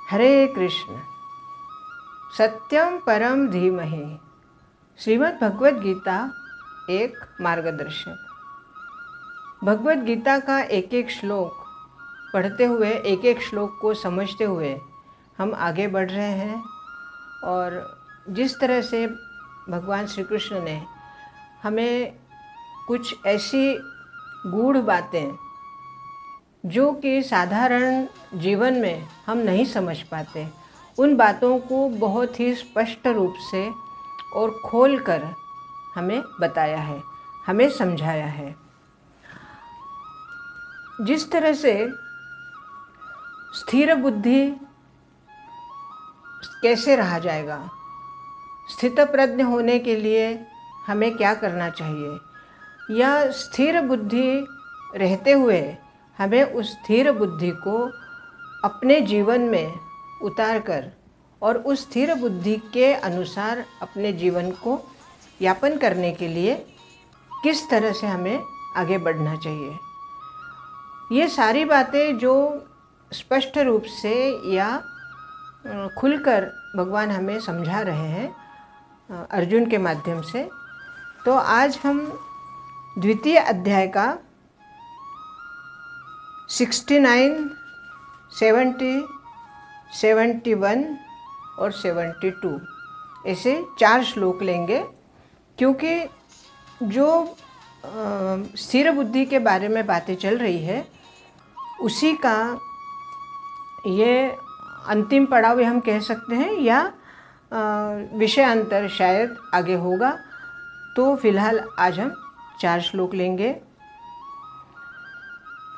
हरे कृष्ण। सत्यम परम धीमहि। श्रीमद् भगवद गीता एक मार्गदर्शक। भगवद गीता का एक एक श्लोक पढ़ते हुए, एक एक श्लोक को समझते हुए हम आगे बढ़ रहे हैं। और जिस तरह से भगवान श्री कृष्ण ने हमें कुछ ऐसी गूढ़ बातें जो कि साधारण जीवन में हम नहीं समझ पाते, उन बातों को बहुत ही स्पष्ट रूप से और खोलकर हमें बताया है, हमें समझाया है। जिस तरह से स्थिर बुद्धि कैसे रहा जाएगा, स्थितप्रज्ञ होने के लिए हमें क्या करना चाहिए, या स्थिर बुद्धि रहते हुए हमें उस स्थिर बुद्धि को अपने जीवन में उतारकर और उस स्थिर बुद्धि के अनुसार अपने जीवन को यापन करने के लिए किस तरह से हमें आगे बढ़ना चाहिए। ये सारी बातें जो स्पष्ट रूप से या खुलकर भगवान हमें समझा रहे हैं अर्जुन के माध्यम से। तो आज हम द्वितीय अध्याय का 69, 70, 71 और 72 ऐसे 4 श्लोक लेंगे, क्योंकि जो स्थिर बुद्धि के बारे में बातें चल रही है उसी का ये अंतिम पड़ाव हम कह सकते हैं, या विषयांतर शायद आगे होगा। तो फिलहाल आज हम 4 श्लोक लेंगे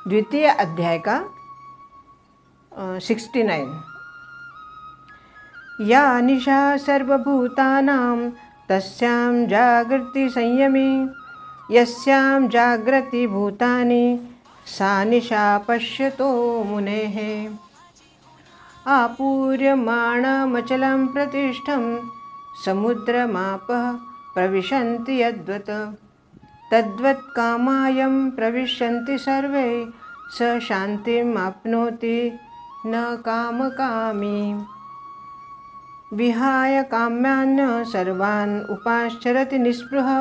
द्वितीय अध्याय का 69। या निशा सर्वभूतानां तस्यां जागृति संयमी, यस्यां जागृति भूतानि सा निशा पश्यतो मुनेः। आपूर्यमाणमचलं प्रतिष्ठं समुद्रमापः प्रविशन्ति यद्वत्, तद्वत् कामायं प्रविशन्ति सर्वे, स शान्तिम् आप्नोति न कामकामी। विहाय काम्यान् सर्वान् उपाश्चरति निःस्पृहः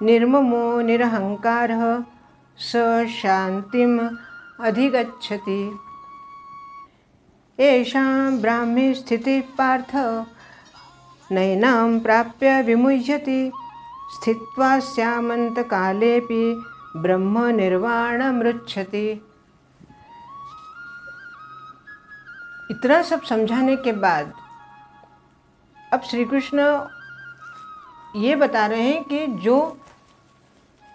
निर्ममो निरहङ्कारः, स शान्तिम् अधिगच्छति। येषां ब्राह्मी स्थितिः पार्थ नैनां प्राप्य विमुह्यति, स्थित्वा स्यामन्तकालेऽपि ब्रह्म निर्वाणमृच्छति। इतना सब समझाने के बाद अब श्री कृष्ण ये बता रहे हैं कि जो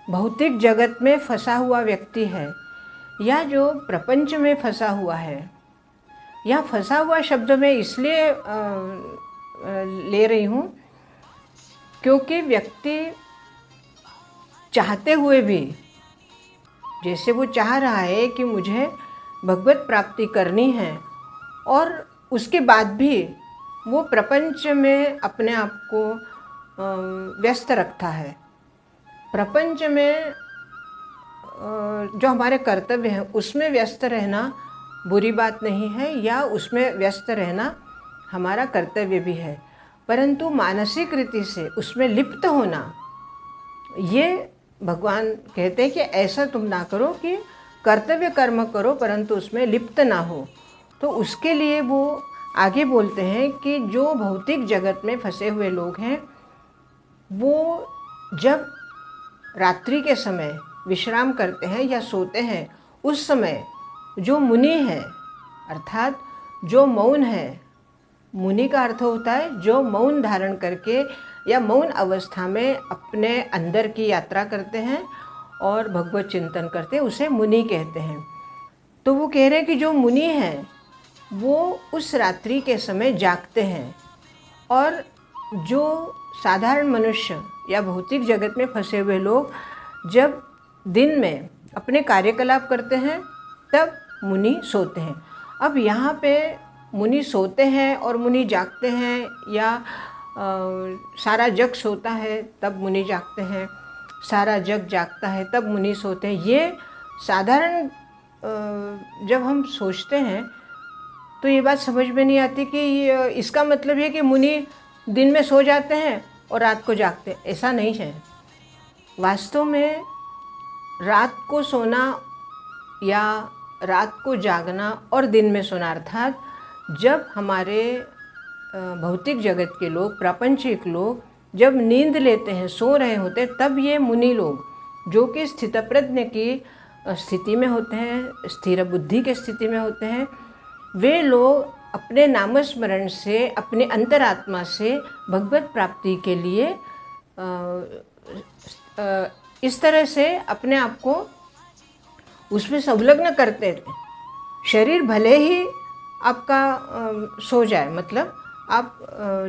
भौतिक जगत में फंसा हुआ व्यक्ति है, या जो प्रपंच में फंसा हुआ है, या फंसा हुआ शब्द मैं इसलिए ले रही हूँ क्योंकि व्यक्ति चाहते हुए भी, जैसे वो चाह रहा है कि मुझे भगवत प्राप्ति करनी है, और उसके बाद भी वो प्रपंच में अपने आप को व्यस्त रखता है। प्रपंच में जो हमारे कर्तव्य हैं उसमें व्यस्त रहना बुरी बात नहीं है, या उसमें व्यस्त रहना हमारा कर्तव्य भी है, परंतु मानसिक रीति से उसमें लिप्त होना, ये भगवान कहते हैं कि ऐसा तुम ना करो कि कर्तव्य कर्म करो परंतु उसमें लिप्त ना हो। तो उसके लिए वो आगे बोलते हैं कि जो भौतिक जगत में फंसे हुए लोग हैं, वो जब रात्रि के समय विश्राम करते हैं या सोते हैं, उस समय जो मुनि है, अर्थात जो मौन है, मुनि का अर्थ होता है जो मौन धारण करके या मौन अवस्था में अपने अंदर की यात्रा करते हैं और भगवत चिंतन करते हैं, उसे मुनि कहते हैं। तो वो कह रहे हैं कि जो मुनि हैं वो उस रात्रि के समय जागते हैं, और जो साधारण मनुष्य या भौतिक जगत में फंसे हुए लोग जब दिन में अपने कार्यकलाप करते हैं तब मुनि सोते हैं। अब यहाँ पे मुनि सोते हैं और मुनि जागते हैं, या सारा जग सोता है तब मुनि जागते हैं, सारा जग जागता है तब मुनि सोते हैं। ये साधारण जब हम सोचते हैं तो ये बात समझ में नहीं आती कि इसका मतलब है कि मुनि दिन में सो जाते हैं और रात को जागते हैं। ऐसा नहीं है। वास्तव में रात को सोना या रात को जागना और दिन में सोना, अर्थात जब हमारे भौतिक जगत के लोग, प्रापंचिक लोग जब नींद लेते हैं, सो रहे होते हैं, तब ये मुनि लोग जो कि स्थितप्रज्ञ की स्थिति में होते हैं, स्थिर बुद्धि की स्थिति में होते हैं, वे लोग अपने नामस्मरण से, अपने अंतरात्मा से भगवत प्राप्ति के लिए इस तरह से अपने आप को उसमें संलग्न करते थे। शरीर भले ही आपका सो जाए, मतलब आप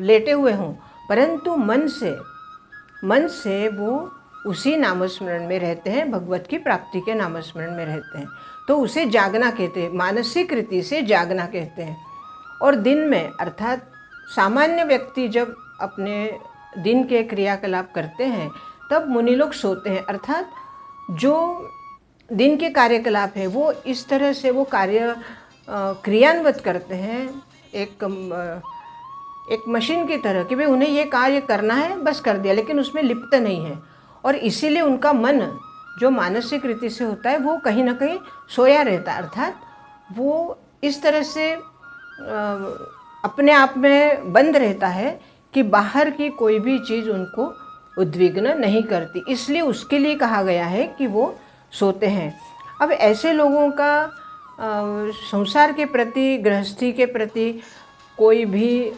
लेटे हुए हों, परंतु मन से वो उसी नामस्मरण में रहते हैं, भगवत की प्राप्ति के नामस्मरण में रहते हैं। तो उसे जागना कहते हैं, मानसिक रीति से जागना कहते हैं। और दिन में, अर्थात सामान्य व्यक्ति जब अपने दिन के क्रियाकलाप करते हैं तब मुनि लोग सोते हैं, अर्थात जो दिन के कार्यकलाप है वो इस तरह से वो कार्य क्रियान्वित करते हैं, एक मशीन की तरह कि भाई उन्हें ये कार्य करना है, बस कर दिया, लेकिन उसमें लिप्त नहीं है। और इसीलिए उनका मन जो मानसिक रीति से होता है वो कहीं ना कहीं सोया रहता है, अर्थात वो इस तरह से अपने आप में बंद रहता है कि बाहर की कोई भी चीज़ उनको उद्विग्न नहीं करती। इसलिए उसके लिए कहा गया है कि वो सोते हैं। अब ऐसे लोगों का संसार के प्रति, गृहस्थी के प्रति कोई भी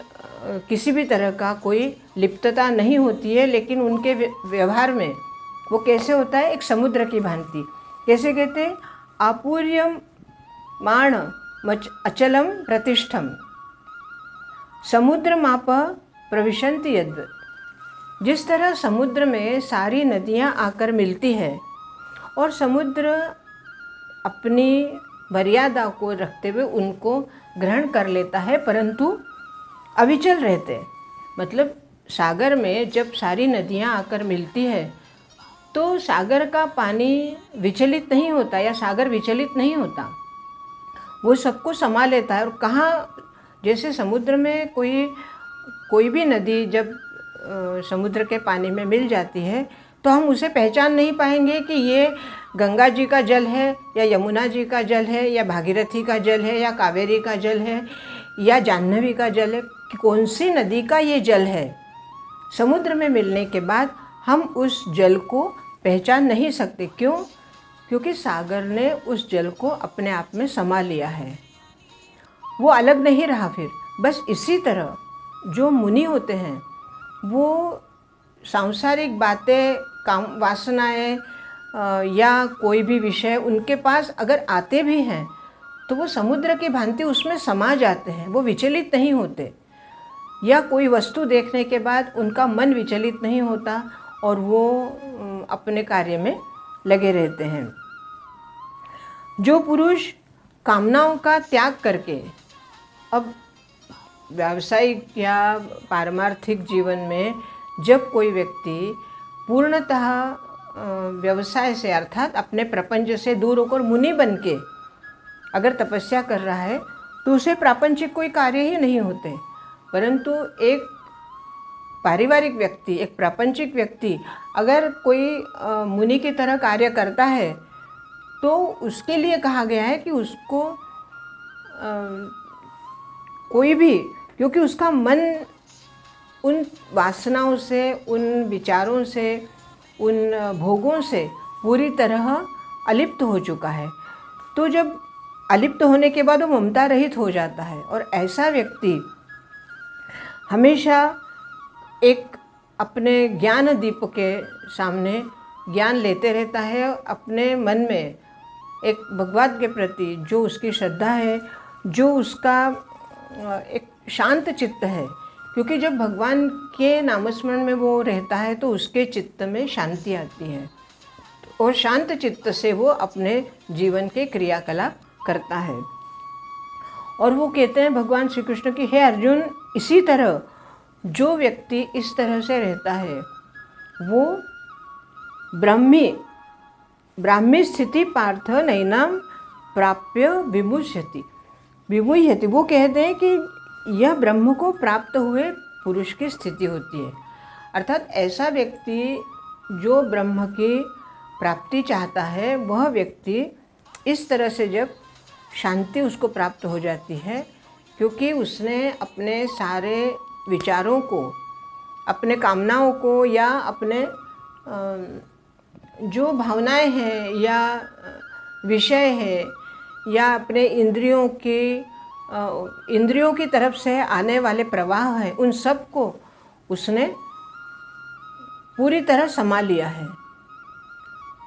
किसी भी तरह का कोई लिप्तता नहीं होती है, लेकिन उनके व्यवहार में वो कैसे होता है, एक समुद्र की भांति। कैसे कहते हैं, आपूर्यमाण अचलम प्रतिष्ठम समुद्र माप प्रविशन्ति यद्वत्। जिस तरह समुद्र में सारी नदियाँ आकर मिलती है और समुद्र अपनी मर्यादा को रखते हुए उनको ग्रहण कर लेता है, परंतु अविचल रहते। मतलब सागर में जब सारी नदियाँ आकर मिलती है तो सागर का पानी विचलित नहीं होता या सागर विचलित नहीं होता, वो सबको समा लेता है। और कहाँ, जैसे समुद्र में कोई भी नदी जब समुद्र के पानी में मिल जाती है तो हम उसे पहचान नहीं पाएंगे कि ये गंगा जी का जल है या यमुना जी का जल है या भागीरथी का जल है या कावेरी का जल है या जाह्नवी का जल है, कि कौन सी नदी का ये जल है। समुद्र में मिलने के बाद हम उस जल को पहचान नहीं सकते। क्यों? क्योंकि सागर ने उस जल को अपने आप में समा लिया है, वो अलग नहीं रहा। फिर बस इसी तरह जो मुनि होते हैं वो सांसारिक बातें, काम, वासनाएं या कोई भी विषय उनके पास अगर आते भी हैं तो वो समुद्र की भांति उसमें समा जाते हैं, वो विचलित नहीं होते। या कोई वस्तु देखने के बाद उनका मन विचलित नहीं होता और वो अपने कार्य में लगे रहते हैं। जो पुरुष कामनाओं का त्याग करके अब व्यावसायिक या पारमार्थिक जीवन में जब कोई व्यक्ति पूर्णतः व्यवसाय से, अर्थात अपने प्रपंच से दूर होकर मुनि बन के अगर तपस्या कर रहा है तो उसे प्रापंचिक कोई कार्य ही नहीं होते। परंतु एक पारिवारिक व्यक्ति, एक प्रापंचिक व्यक्ति अगर कोई मुनि की तरह कार्य करता है तो उसके लिए कहा गया है कि उसको कोई भी, क्योंकि उसका मन उन वासनाओं से, उन विचारों से, उन भोगों से पूरी तरह अलिप्त हो चुका है। तो जब अलिप्त होने के बाद वो ममता रहित हो जाता है और ऐसा व्यक्ति हमेशा एक अपने ज्ञान दीप के सामने ज्ञान लेते रहता है। अपने मन में एक भगवान के प्रति जो उसकी श्रद्धा है, जो उसका एक शांत चित्त है, क्योंकि जब भगवान के नामस्मरण में वो रहता है तो उसके चित्त में शांति आती है और शांत चित्त से वो अपने जीवन के क्रियाकलाप करता है। और वो कहते हैं भगवान श्री कृष्ण की, हे अर्जुन, इसी तरह जो व्यक्ति इस तरह से रहता है वो ब्राह्मी स्थिति पार्थ नैनाम प्राप्य विमुच्यति। विमुही है, वो कहते हैं कि यह ब्रह्म को प्राप्त हुए पुरुष की स्थिति होती है। अर्थात ऐसा व्यक्ति जो ब्रह्म की प्राप्ति चाहता है, वह व्यक्ति इस तरह से जब शांति उसको प्राप्त हो जाती है, क्योंकि उसने अपने सारे विचारों को, अपने कामनाओं को या अपने जो भावनाएं हैं या विषय है या अपने इंद्रियों की तरफ से आने वाले प्रवाह हैं, उन सब को उसने पूरी तरह संभाल लिया है।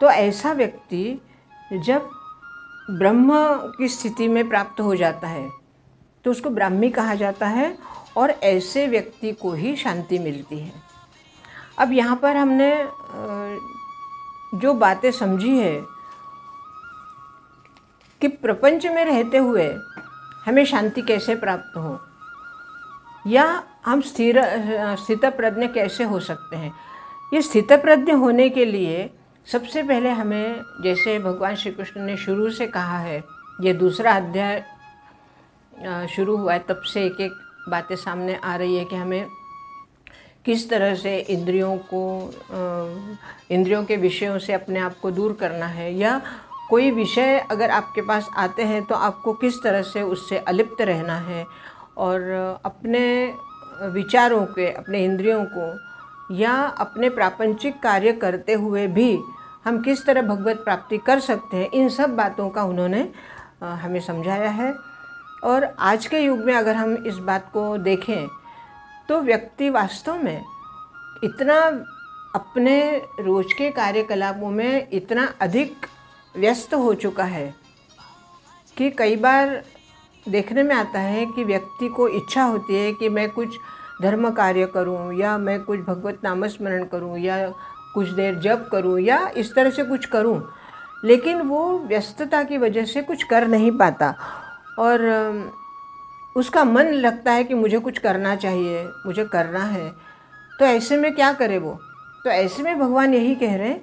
तो ऐसा व्यक्ति जब ब्रह्म की स्थिति में प्राप्त हो जाता है तो उसको ब्राह्मी कहा जाता है, और ऐसे व्यक्ति को ही शांति मिलती है। अब यहाँ पर हमने जो बातें समझी है कि प्रपंच में रहते हुए हमें शांति कैसे प्राप्त हो, या हम स्थितप्रज्ञ कैसे हो सकते हैं। ये स्थितप्रज्ञ होने के लिए सबसे पहले हमें, जैसे भगवान श्री कृष्ण ने शुरू से कहा है, ये दूसरा अध्याय शुरू हुआ है तब से एक एक बातें सामने आ रही है कि हमें किस तरह से इंद्रियों के विषयों से अपने आप को दूर करना है, या कोई विषय अगर आपके पास आते हैं तो आपको किस तरह से उससे अलिप्त रहना है, और अपने विचारों के, अपने इंद्रियों को या अपने प्रापंचिक कार्य करते हुए भी हम किस तरह भगवत प्राप्ति कर सकते हैं, इन सब बातों का उन्होंने हमें समझाया है। और आज के युग में अगर हम इस बात को देखें तो व्यक्ति वास्तव में इतना अपने रोज के कार्यकलापों में इतना अधिक व्यस्त हो चुका है कि कई बार देखने में आता है कि व्यक्ति को इच्छा होती है कि मैं कुछ धर्म कार्य करूं, या मैं कुछ भगवत नामस्मरण करूं, या कुछ देर जप करूं, या इस तरह से कुछ करूं, लेकिन वो व्यस्तता की वजह से कुछ कर नहीं पाता, और उसका मन लगता है कि मुझे कुछ करना चाहिए, मुझे करना है। तो ऐसे में क्या करे वो? तो ऐसे में भगवान यही कह रहे हैं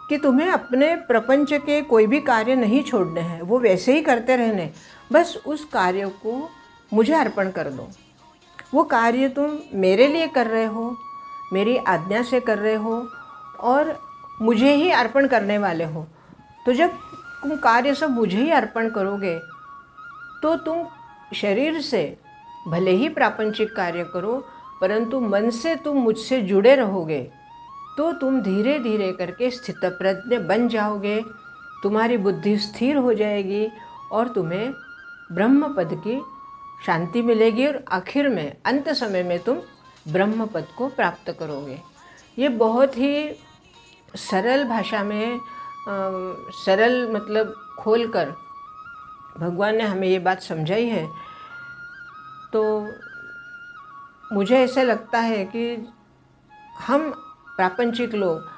कि तुम्हें अपने प्रपंच के कोई भी कार्य नहीं छोड़ने हैं, वो वैसे ही करते रहने, बस उस कार्य को मुझे अर्पण कर दो। वो कार्य तुम मेरे लिए कर रहे हो, मेरी आज्ञा से कर रहे हो, और मुझे ही अर्पण करने वाले हो। तो जब तुम कार्य सब मुझे ही अर्पण करोगे तो तुम शरीर से भले ही प्रापंचिक कार्य करो, परंतु मन से तुम मुझसे जुड़े रहोगे, तो तुम धीरे धीरे करके स्थितप्रज्ञ बन जाओगे, तुम्हारी बुद्धि स्थिर हो जाएगी और तुम्हें ब्रह्म पद की शांति मिलेगी, और आखिर में अंत समय में तुम ब्रह्म पद को प्राप्त करोगे। ये बहुत ही सरल भाषा में, सरल मतलब खोलकर भगवान ने हमें ये बात समझाई है। तो मुझे ऐसा लगता है कि हम प्रापंचिक लोग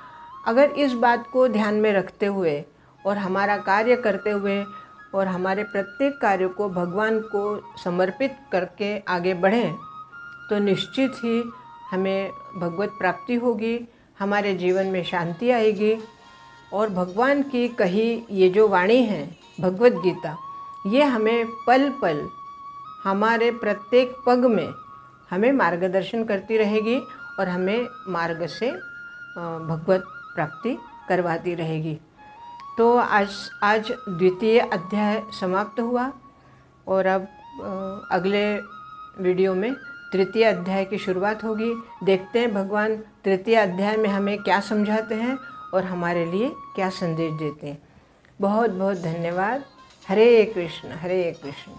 अगर इस बात को ध्यान में रखते हुए और हमारा कार्य करते हुए और हमारे प्रत्येक कार्य को भगवान को समर्पित करके आगे बढ़ें, तो निश्चित ही हमें भगवत प्राप्ति होगी, हमारे जीवन में शांति आएगी। और भगवान की कही ये जो वाणी है भगवत गीता, ये हमें पल पल हमारे प्रत्येक पग में हमें मार्गदर्शन करती रहेगी और हमें मार्ग से भगवत प्राप्ति करवाती रहेगी। तो आज द्वितीय अध्याय समाप्त हुआ, और अब अगले वीडियो में तृतीय अध्याय की शुरुआत होगी। देखते हैं भगवान तृतीय अध्याय में हमें क्या समझाते हैं और हमारे लिए क्या संदेश देते हैं। बहुत बहुत धन्यवाद। हरे कृष्ण हरे कृष्ण।